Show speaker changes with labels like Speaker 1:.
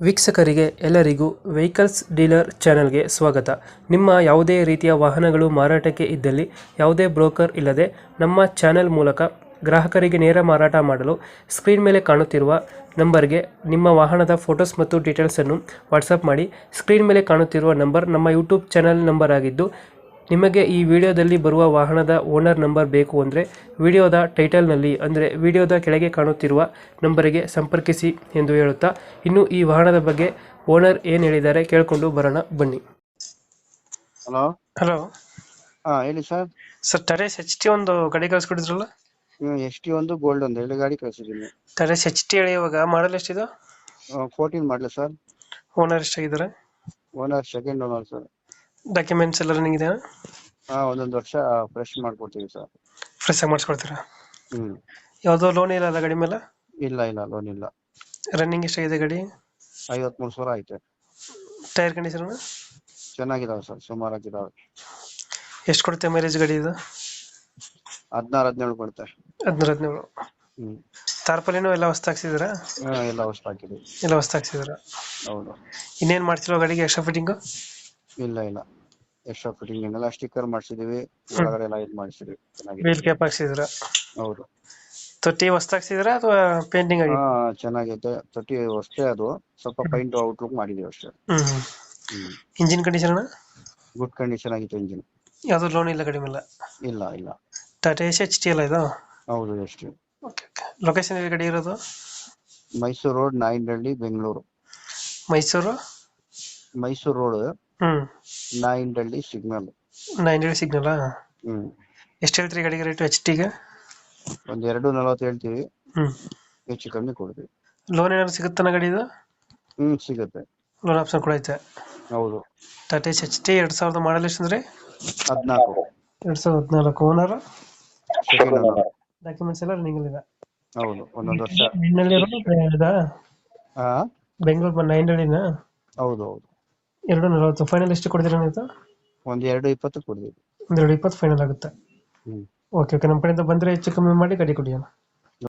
Speaker 1: ವೀಕ್ಷಕರಿಗೆ ಎಲ್ಲರಿಗೂ vehicles dealer ಚಾನೆಲ್ಗೆ ಸ್ವಾಗತ. ನಿಮ್ಮ ಯಾವುದೇ ರೀತಿಯ ವಾಹನಗಳು ಮಾರಾಟಕ್ಕೆ ಇದ್ದಲ್ಲಿ ಯಾವುದೇ ಬ್ರೋಕರ್ ಇಲ್ಲದೆ ನಮ್ಮ ಚಾನೆಲ್ ಮೂಲಕ ಗ್ರಾಹಕರಿಗೆ ನೇರ ಮಾರಾಟ ಮಾಡಲು ಸ್ಕ್ರೀನ್ ಮೇಲೆ ಕಾಣುತ್ತಿರುವ ನಂಬರ್ಗೆ ನಿಮ್ಮ ವಾಹನದ ಫೋಟೋಸ್ ಮತ್ತು ಡೀಟೇಲ್ಸನ್ನು ವಾಟ್ಸಪ್ ಮಾಡಿ. ಸ್ಕ್ರೀನ್ ಮೇಲೆ ಕಾಣುತ್ತಿರುವ ನಂಬರ್ ನಮ್ಮ ಯೂಟ್ಯೂಬ್ ಚಾನೆಲ್ ನಂಬರ್ ಆಗಿದ್ದು, ನಿಮಗೆ ಈ ವಿಡಿಯೋದಲ್ಲಿ ಬರುವ ವಾಹನದ ಓನರ್ ನಂಬರ್ ಬೇಕು ಅಂದರೆ ವಿಡಿಯೋದ ಟೈಟಲ್ನಲ್ಲಿ ಅಂದರೆ ವಿಡಿಯೋದ ಕೆಳಗೆ ಕಾಣುತ್ತಿರುವ ನಂಬರಿಗೆ ಸಂಪರ್ಕಿಸಿ ಎಂದು ಹೇಳುತ್ತಾ, ಇನ್ನು ಈ ವಾಹನದ ಬಗ್ಗೆ ಓನರ್ ಏನು ಹೇಳಿದ್ದಾರೆ ಕೇಳಿಕೊಂಡು ಬರೋಣ ಬನ್ನಿ.
Speaker 2: ಹಲೋ.
Speaker 1: ಹಲೋ
Speaker 2: ಹೇಳಿ ಸರ್.
Speaker 1: ಸರ್, ಟರೇಸ್ HT ಒಂದು ಗಾಡಿ ಕಳಿಸ್ಕೊಟ್ಟಿದ್ರಲ್ಲ?
Speaker 2: ST ಒಂದು ಗೋಲ್ಡ್ ಒಂದು ಎರಡು ಗಾಡಿ ಕಳಿಸಿದ್ದೀನಿ.
Speaker 1: ಟರೇಸ್ HT ಹೇಳಿ, ಇವಾಗ ಮಾಡಲ್ ಎಷ್ಟಿದೆ?
Speaker 2: 14 ಮಾಡಲ ಸರ್.
Speaker 1: ಓನರ್ ಎಷ್ಟಾಗಿದ್ದಾರೆ?
Speaker 2: Owner second owner sir.
Speaker 1: Documents ಎಲ್ಲ ರನ್ನಿಂಗ್ ಇದೆಯಾ?
Speaker 2: ಒಂದೊಂದು ವರ್ಷ ಫ್ರೆಶ್ ಮಾಡ್ಕೊಡ್ತೀವಿ ಸರ್.
Speaker 1: ಫ್ರೆಶ್ ಆಗಿ ಮಾಡಿಸ್ಕೊಡ್ತೀರಾ?
Speaker 2: ಹ್ಮ್.
Speaker 1: ಯಾವುದೋ ಲೋನ್ ಇಲ್ಲ ಅಲ್ಲ ಗಾಡಿ ಮೇಲೆ?
Speaker 2: ಇಲ್ಲ ಲೋನ್ ಇಲ್ಲ.
Speaker 1: ರನ್ನಿಂಗ್ ಎಷ್ಟಾಗಿದೆ ಗಾಡಿ?
Speaker 2: 53,000 ಐತೆ.
Speaker 1: ಟೈರ್ ಕಂಡೀಷನ್
Speaker 2: ಚೆನ್ನಾಗಿದಾವೆ ಸರ್, ಸುಮಾರಾಗಿದಾವೆ.
Speaker 1: ಎಷ್ಟು ಕೊಡುತ್ತೆ ಮೈಲೇಜ್ ಗಾಡಿ ಇದು?
Speaker 2: 16-17 ಕೊಡುತ್ತೆ.
Speaker 1: 17.
Speaker 2: ಹ್ಮ್.
Speaker 1: ತಾರ್ಪಲಿನೂ ಎಲ್ಲ ಹೊಸ್ತು ಹಾಕ್ಸಿದ್ದೀರಾ?
Speaker 2: ಎಲ್ಲ ಹೊಸ ಹಾಕಿದ್ವಿ.
Speaker 1: ಎಲ್ಲ ಹೊಸ್ತು ಹಾಕ್ಸಿದ್ದೀರಾ?
Speaker 2: ಹೌದು.
Speaker 1: ಇನ್ನೇನು ಮಾಡ್ತಿರೋ ಗಾಡಿಗೆ ಎಕ್ಸ್ಟ್ರಾ ಫಿಟ್ಟಿಂಗು?
Speaker 2: ಇಲ್ಲ ಎಕ್ಸ್ಟ್ರಾ ಫಿಟ್ಟಿಂಗ್ ಏನೆಲ್ಲ ಸ್ಟಿಕ್ಕರ್ ಮಾಡಿಸಿದೀವಿ, ಒಳಗಡೆ ಎಲ್ಲ ಇದು ಮಾಡಿಸಿದ್ವಿ. ಚೆನ್ನಾಗಿದೆ.
Speaker 1: ವೀಲ್ ಕ್ಯಾಪ್ ಹಾಕ್ಸಿದ್ದೀರಾ?
Speaker 2: ಹೌದು.
Speaker 1: ತೊಟ್ಟಿ ಹೊಸ್ತು ಹಾಕ್ಸಿದ್ದೀರಾ ಅಥವಾ ಪೇಂಟಿಂಗ್ ಆಗಿ?
Speaker 2: ಚೆನ್ನಾಗೈತೆ. ತೊಟ್ಟಿ ಹೊಸ್ತೇ, ಅದು ಸ್ವಲ್ಪ ಪೈಂಟ್ ಔಟ್ಲುಕ್ ಮಾಡಿದೀವಿ ಅಷ್ಟೇ. Hmm.
Speaker 1: Engine condition?
Speaker 2: Good condition ಆಗಿತ್ತು ಇಂಜಿನ್.
Speaker 1: ಯಾವುದು ಲೋನ್ ಇಲ್ಲ ಗಾಡಿ ಮೇಲೆ?
Speaker 2: ಇಲ್ಲ.
Speaker 1: ಟಾಟಾ HT ಅಲ್ಲ ಇದು?
Speaker 2: ಹೌದು, ಎಷ್ಟು.
Speaker 1: ಓಕೆ. ಲೊಕೇಶನ್ ಎಲ್ಲಿ ಗಾಡಿ ಇರೋದು?
Speaker 2: ಮೈಸೂರು ರೋಡ್, ನಾಯಿಂಡಹಳ್ಳಿ, ಬೆಂಗಳೂರು.
Speaker 1: ಮೈಸೂರು
Speaker 2: ರೋಡ್,
Speaker 1: ಹ್ಮ್.
Speaker 2: ನಾಯಿಂಡಹಳ್ಳಿ ಸಿಗ್ನಲ್.
Speaker 1: 9 ಸಿಗ್ನಲ್.
Speaker 2: ಹ್ಮ್.
Speaker 1: ಎಷ್ಟು ಹೇಳ್ತೀರಿ ಗಾಡಿಗೆ ರೇಟು HT-ಗೆ?
Speaker 2: ಒಂದ್ 2.40 ಹೇಳ್ತೀವಿ.
Speaker 1: ಹ್ಮ್.
Speaker 2: ಹೆಚ್ಚು ಕಮ್ಮಿ ಕೊಡ್ತೀವಿ.
Speaker 1: ಲೋನ್ ಏನಾದ್ರು ಸಿಗುತ್ತಾನ ಗಾಡಿ ಇದು?
Speaker 2: ಸಿಗುತ್ತೆ.
Speaker 1: ಲೋನ್ ಆಪ್ಷನ್ ಕೂಡ ಐತೆ?
Speaker 2: ಹೌದು.
Speaker 1: ಟಾಟಾ HT 2000 ಮಾಡಲ್ ಎಷ್ಟು ಅಂದ್ರೆ?
Speaker 2: 14.
Speaker 1: 2014. ಓನರ್?
Speaker 2: Second owner.
Speaker 1: ಡಾಕ್ಯುಮೆಂಟ್ಸ್ ಎಲ್ಲ ರನ್ನಿಂಗ್ ಇದೆ?
Speaker 2: ಹೌದು, ಒಂದೊಂದು ವರ್ಷ.
Speaker 1: ಬೆಂಗಳೂರು ಬಂದು 9
Speaker 2: ಹೌದು.
Speaker 1: 240. ಫೈನಲ್ ಎಷ್ಟು ಕೊಡ್ತೀರಾ ನೀವು?
Speaker 2: ಒಂದ್ 2.20 ಕೊಡ್ತೀವಿ.
Speaker 1: 220 ಫೈನಲ್ ಆಗುತ್ತೆ.
Speaker 2: ಹ್ಮ್.
Speaker 1: ಓಕೆ. ನಮ್ಮ ಕಡೆಯಿಂದ ಬಂದರೆ ಹೆಚ್ಚು ಕಮ್ಮಿ ಮಾಡಿ ಗಾಡಿ ಕೊಡಿ.